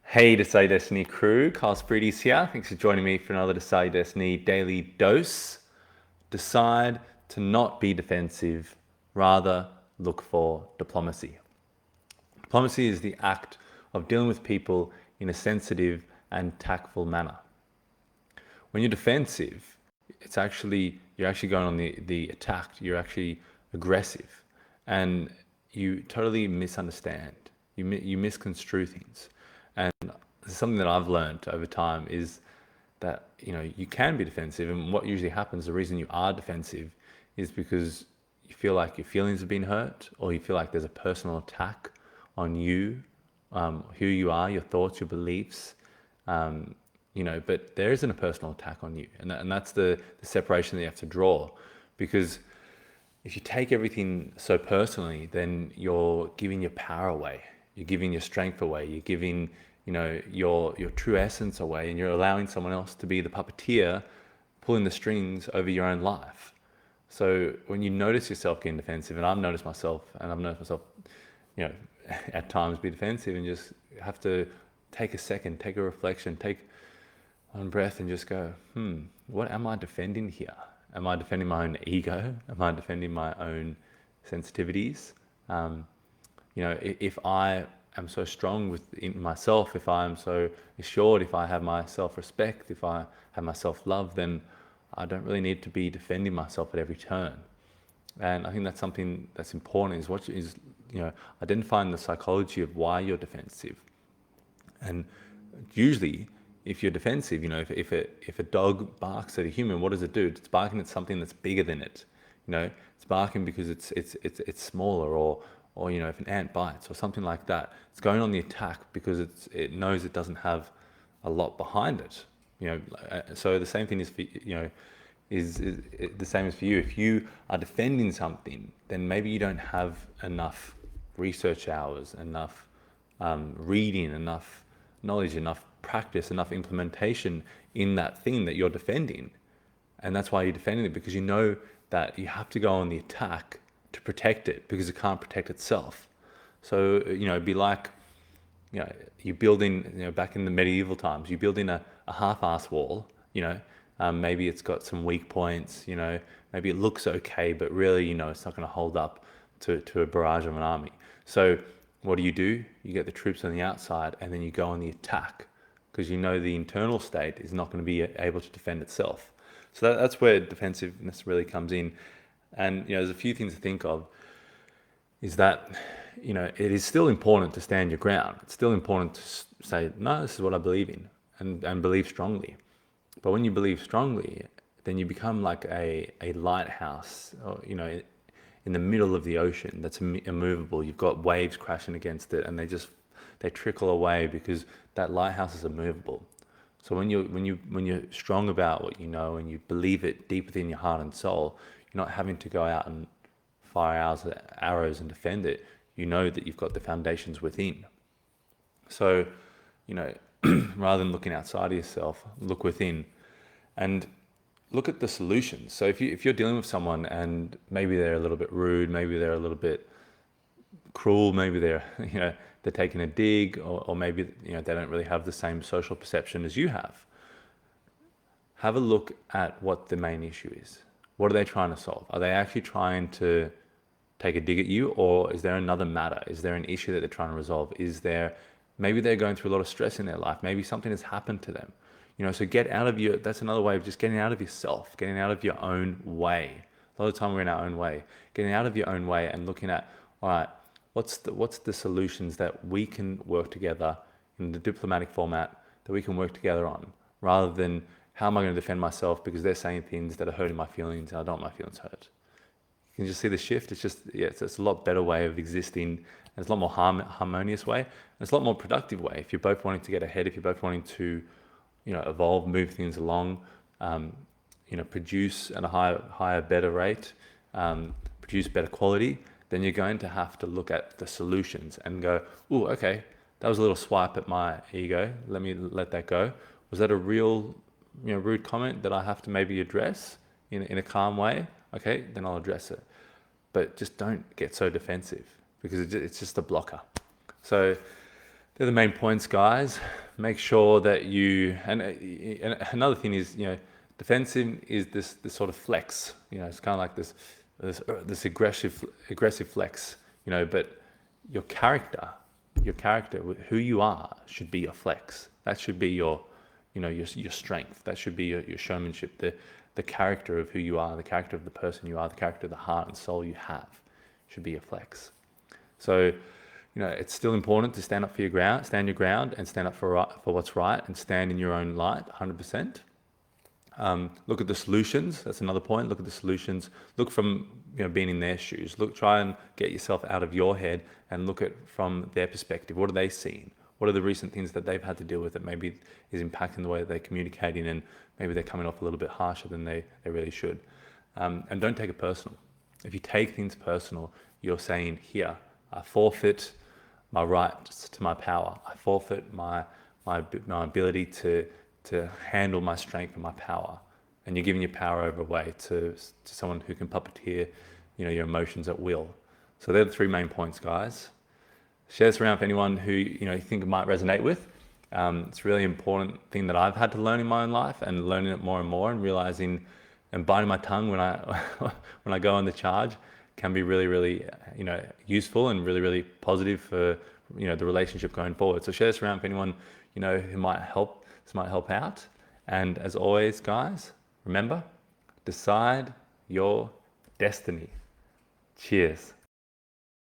Hey, Decide Destiny crew, Carl Spreedy's here. Thanks for joining me for another Decide Destiny daily dose. Decide to not be defensive, rather look for diplomacy. Diplomacy is the act of dealing with people in a sensitive and tactful manner. When you're defensive, you're actually going on the attack. You're actually aggressive, and you totally misunderstand. You misconstrue things, and this is something that I've learned over time is that you can be defensive, and what usually happens, the reason you are defensive, is because you feel like your feelings have been hurt, or you feel like there's a personal attack on you, who you are, your thoughts, your beliefs. But there isn't a personal attack on you, and that's the separation that you have to draw, because if you take everything so personally, then you're giving your power away, you're giving your strength away, you're giving your true essence away, and you're allowing someone else to be the puppeteer pulling the strings over your own life. So when you notice yourself getting defensive, and I've noticed myself, you know, at times be defensive, and just have to take a second, take a reflection, take one breath, and just go, what am I defending here? Am I defending my own ego? Am I defending my own sensitivities? If I am so strong within myself, if I am so assured, if I have my self-respect, if I have my self-love, then I don't really need to be defending myself at every turn. And I think that's something that's important, is identifying the psychology of why you're defensive. And usually, if you're defensive, if a dog barks at a human, what does it do? It's barking at something that's bigger than it. It's barking because it's smaller, or if an ant bites or something like that, it's going on the attack because it knows it doesn't have a lot behind it. So the same thing is the same as for you. If you are defending something, then maybe you don't have enough research hours, enough reading, enough knowledge, enough practice, enough implementation in that thing that you're defending. And that's why you're defending it, because you know that you have to go on the attack to protect it, because it can't protect itself. So, it'd be like, you building, back in the medieval times, you building a half-ass wall, maybe it's got some weak points, maybe it looks okay, but really, it's not going to hold up to a barrage of an army. So what do? You get the troops on the outside, and then you go on the attack, because the internal state is not going to be able to defend itself. So that's where defensiveness really comes in. And there's a few things to think of. Is that it is still important to stand your ground. It's still important to say, no, this is what I believe in, and believe strongly. But when you believe strongly, then you become like a lighthouse, or, in the middle of the ocean that's immovable. You've got waves crashing against it, and they trickle away because that lighthouse is immovable. So when you're strong about what you know, and you believe it deep within your heart and soul, you're not having to go out and fire arrows and defend it. You know that you've got the foundations within. So, rather than looking outside of yourself, look within, and look at the solutions. So if you're dealing with someone, and maybe they're a little bit rude, maybe they're a little bit cruel, maybe they're they're taking a dig, or maybe they don't really have the same social perception as you have a look at what the main issue is. What are they trying to solve? Are they actually trying to take a dig at you, or is there another matter? Is there an issue that they're trying to resolve? Maybe they're going through a lot of stress in their life. Maybe something has happened to them. So get out of that's another way of just getting out of yourself, getting out of your own way. A lot of the time we're in our own way. Getting out of your own way and looking at, all right, what's the solutions that we can work together in the diplomatic format, that we can work together on, rather than how am I going to defend myself because they're saying things that are hurting my feelings, and I don't want my feelings hurt. You can just see the shift. It's a lot better way of existing, and it's a lot more harmonious way, and it's a lot more productive way. If you're both wanting to get ahead, if you're both wanting to, evolve, move things along, produce at a higher, better rate, produce better quality, then you're going to have to look at the solutions and go, oh, okay, that was a little swipe at my ego. Let me let that go. Was that a real, rude comment that I have to maybe address in a calm way? Okay, then I'll address it. But just don't get so defensive, because it's just a blocker. So they're the main points, guys. Make sure that you, and another thing is, defensive is this sort of flex. It's kind of like this aggressive flex. But your character, who you are, should be your flex. That should be your strength. That should be your showmanship. The character of who you are, the character of the person you are, the character of the heart and soul you have, should be your flex. So, it's still important to stand your ground, and stand up for what's right, and stand in your own light, 100%. Look at the solutions. That's another point. Look at the solutions. Look from being in their shoes. Try and get yourself out of your head and look at from their perspective. What are they seeing? What are the recent things that they've had to deal with that maybe is impacting the way that they're communicating, and maybe they're coming off a little bit harsher than they really should. And don't take it personal. If you take things personal, you're saying, here, I forfeit my rights to my power. I forfeit my ability to handle my strength and my power. And you're giving your power over away to someone who can puppeteer, your emotions at will. So they're the three main points, guys. Share this around for anyone who you think it might resonate with. It's a really important thing that I've had to learn in my own life, and learning it more and more, and realizing and biting my tongue when I go on the charge can be really, really useful and really, really positive for the relationship going forward. So share this around for anyone who might help. This might help out. And as always, guys, remember, decide your destiny. Cheers.